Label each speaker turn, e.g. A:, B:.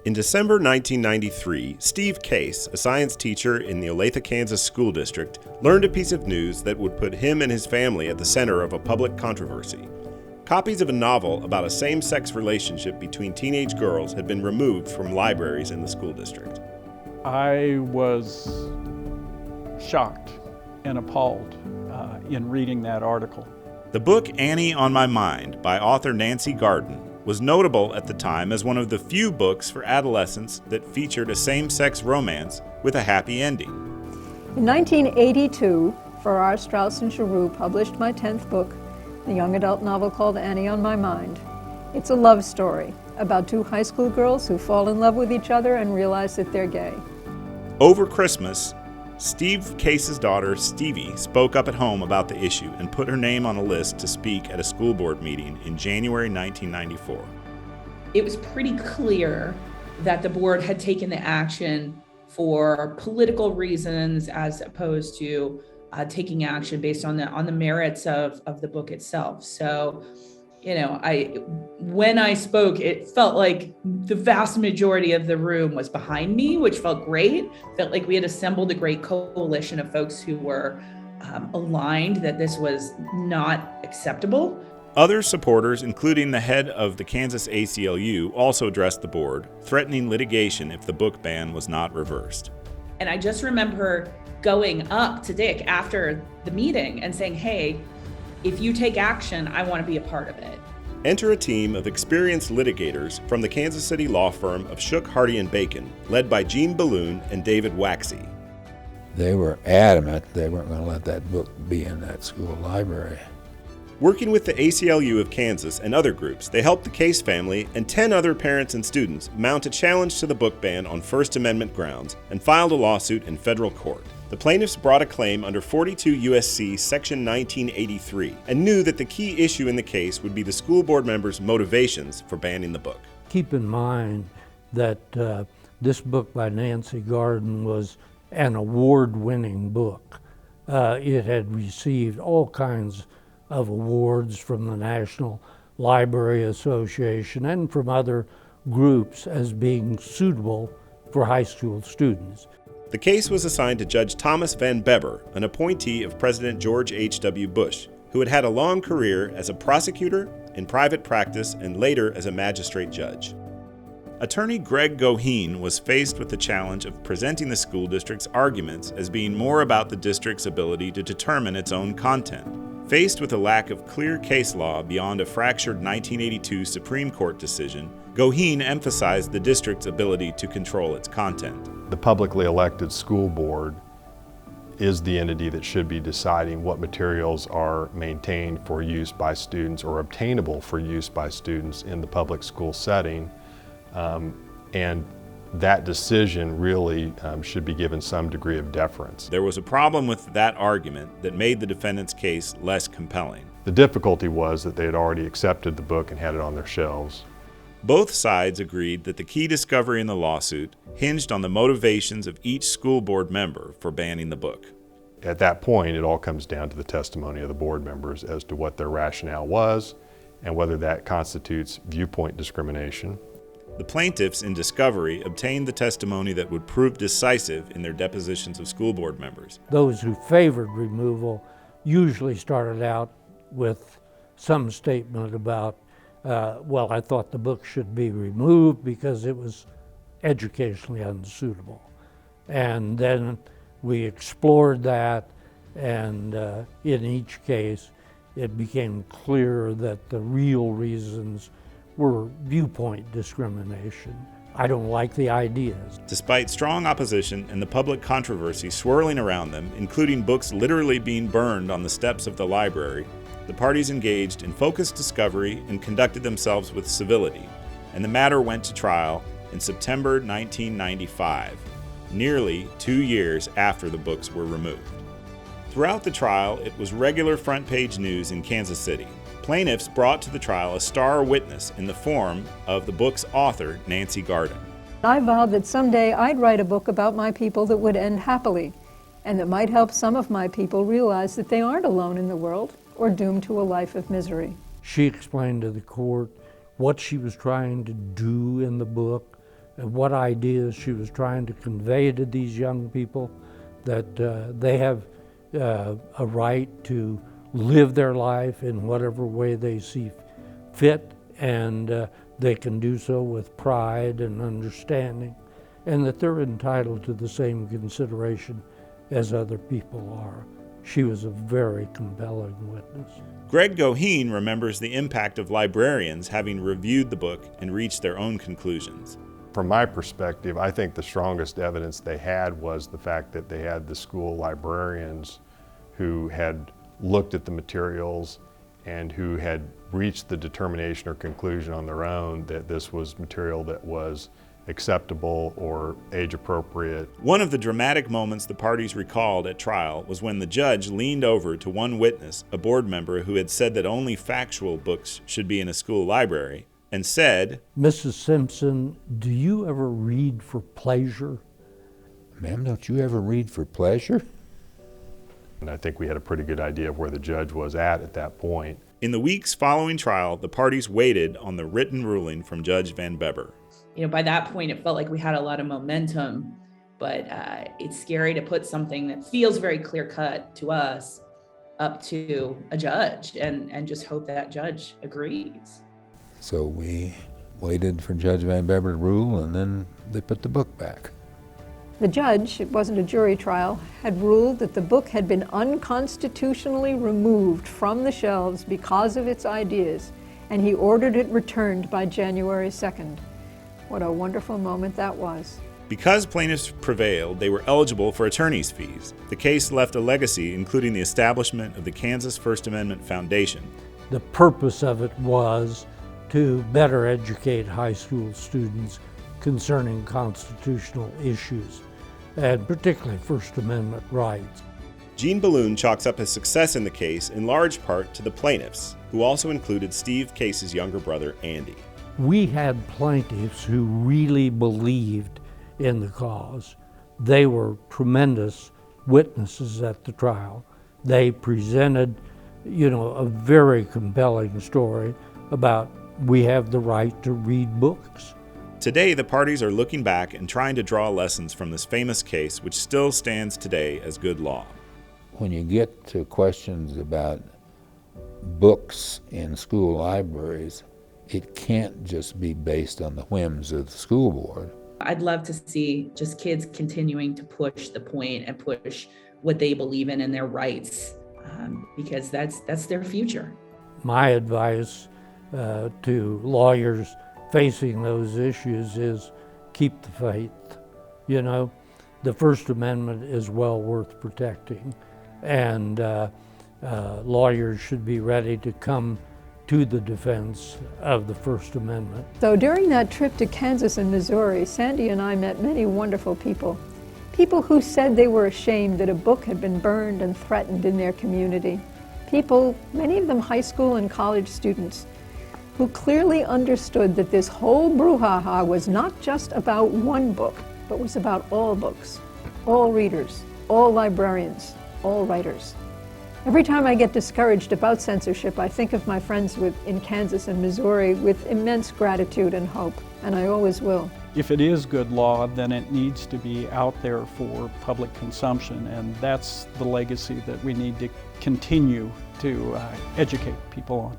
A: In December 1993, Steve Case, a science teacher in the Olathe, Kansas school district, learned a piece of news that would put him and his family at the center of a public controversy. Copies of a novel about a same-sex relationship between teenage girls had been removed from libraries in the school district.
B: I was shocked and appalled in reading that article.
A: The book Annie on My Mind by author Nancy Garden was notable at the time as one of the few books for adolescents that featured a same-sex romance with a happy ending.
C: In 1982, Farrar, Straus and Giroux published my 10th book, the young adult novel called Annie on My Mind. It's a love story about two high school girls who fall in love with each other and realize that they're gay.
A: Over Christmas, Steve Case's daughter, Stevie, spoke up at home about the issue and put her name on a list to speak at a school board meeting in January 1994.
D: It was pretty clear that the board had taken the action for political reasons as opposed to taking action based on the merits of the book itself. So, when I spoke, it felt like the vast majority of the room was behind me, which felt great. Felt like we had assembled a great coalition of folks who were aligned that this was not acceptable.
A: Other supporters, including the head of the Kansas ACLU, also addressed the board, threatening litigation if the book ban was not reversed.
D: And I just remember going up to Dick after the meeting and saying, hey, if you take action, I want to be a part of it.
A: Enter a team of experienced litigators from the Kansas City law firm of Shook, Hardy & Bacon, led by Gene Balloon and David Waxy.
E: They were adamant they weren't going to let that book be in that school library.
A: Working with the ACLU of Kansas and other groups, they helped the Case family and 10 other parents and students mount a challenge to the book ban on First Amendment grounds and filed a lawsuit in federal court. The plaintiffs brought a claim under 42 U.S.C. Section 1983 and knew that the key issue in the case would be the school board members' motivations for banning the book.
F: Keep in mind that this book by Nancy Garden was an award-winning book. It had received all kinds of awards from the National Library Association and from other groups as being suitable for high school students.
A: The case was assigned to Judge Thomas Van Beber, an appointee of President George H.W. Bush, who had had a long career as a prosecutor, in private practice, and later as a magistrate judge. Attorney Greg Goheen was faced with the challenge of presenting the school district's arguments as being more about the district's ability to determine its own content. Faced with a lack of clear case law beyond a fractured 1982 Supreme Court decision, Goheen emphasized the district's ability to control its content.
G: The publicly elected school board is the entity that should be deciding what materials are maintained for use by students or obtainable for use by students in the public school setting. And that decision really should be given some degree of deference.
A: There was a problem with that argument that made the defendant's case less compelling.
G: The difficulty was that they had already accepted the book and had it on their shelves.
A: Both sides agreed that the key discovery in the lawsuit hinged on the motivations of each school board member for banning the book.
G: At that point, it all comes down to the testimony of the board members as to what their rationale was and whether that constitutes viewpoint discrimination.
A: The plaintiffs in discovery obtained the testimony that would prove decisive in their depositions of school board members.
F: Those who favored removal usually started out with some statement about, I thought the book should be removed because it was educationally unsuitable. And then we explored that, and in each case, it became clear that the real reasons were viewpoint discrimination. I don't like the ideas.
A: Despite strong opposition and the public controversy swirling around them, including books literally being burned on the steps of the library, the parties engaged in focused discovery and conducted themselves with civility, and the matter went to trial in September 1995, nearly 2 years after the books were removed. Throughout the trial, it was regular front-page news in Kansas City. Plaintiffs brought to the trial a star witness in the form of the book's author, Nancy Garden.
C: I vowed that someday I'd write a book about my people that would end happily, and that might help some of my people realize that they aren't alone in the world or doomed to a life of misery.
F: She explained to the court what she was trying to do in the book, and what ideas she was trying to convey to these young people, that they have a right to live their life in whatever way they see fit, and they can do so with pride and understanding, and that they're entitled to the same consideration as other people are. She was a very compelling witness.
A: Greg Goheen remembers the impact of librarians having reviewed the book and reached their own conclusions.
G: From my perspective, I think the strongest evidence they had was the fact that they had the school librarians who had looked at the materials and who had reached the determination or conclusion on their own that this was material that was acceptable or age appropriate.
A: One of the dramatic moments the parties recalled at trial was when the judge leaned over to one witness, a board member who had said that only factual books should be in a school library, and said,
F: "Mrs. Simpson, do you ever read for pleasure?"
E: Ma'am, don't you ever read for pleasure?
G: And I think we had a pretty good idea of where the judge was at that point.
A: In the weeks following trial, the parties waited on the written ruling from Judge Van Beber.
D: By that point, it felt like we had a lot of momentum, but it's scary to put something that feels very clear-cut to us up to a judge and just hope that judge agrees.
E: So we waited for Judge Van Beber to rule, and then they put the book back.
C: The judge, it wasn't a jury trial, had ruled that the book had been unconstitutionally removed from the shelves because of its ideas, and he ordered it returned by January 2nd. What a wonderful moment that was.
A: Because plaintiffs prevailed, they were eligible for attorney's fees. The case left a legacy including the establishment of the Kansas First Amendment Foundation.
F: The purpose of it was to better educate high school students concerning constitutional issues, and particularly First Amendment rights.
A: Gene Balloon chalks up his success in the case in large part to the plaintiffs, who also included Steve Case's younger brother, Andy.
F: We had plaintiffs who really believed in the cause. They were tremendous witnesses at the trial. They presented, a very compelling story about we have the right to read books.
A: Today, the parties are looking back and trying to draw lessons from this famous case, which still stands today as good law.
E: When you get to questions about books in school libraries, it can't just be based on the whims of the school board.
D: I'd love to see just kids continuing to push the point and push what they believe in and their rights, because that's their future.
F: My advice to lawyers facing those issues is keep the faith. The First Amendment is well worth protecting, and lawyers should be ready to come to the defense of the First Amendment.
C: So during that trip to Kansas and Missouri, Sandy and I met many wonderful people. People who said they were ashamed that a book had been burned and threatened in their community. People, many of them high school and college students, who clearly understood that this whole brouhaha was not just about one book, but was about all books, all readers, all librarians, all writers. Every time I get discouraged about censorship, I think of my friends in Kansas and Missouri with immense gratitude and hope, and I always will.
B: If it is good law, then it needs to be out there for public consumption, and that's the legacy that we need to continue to educate people on.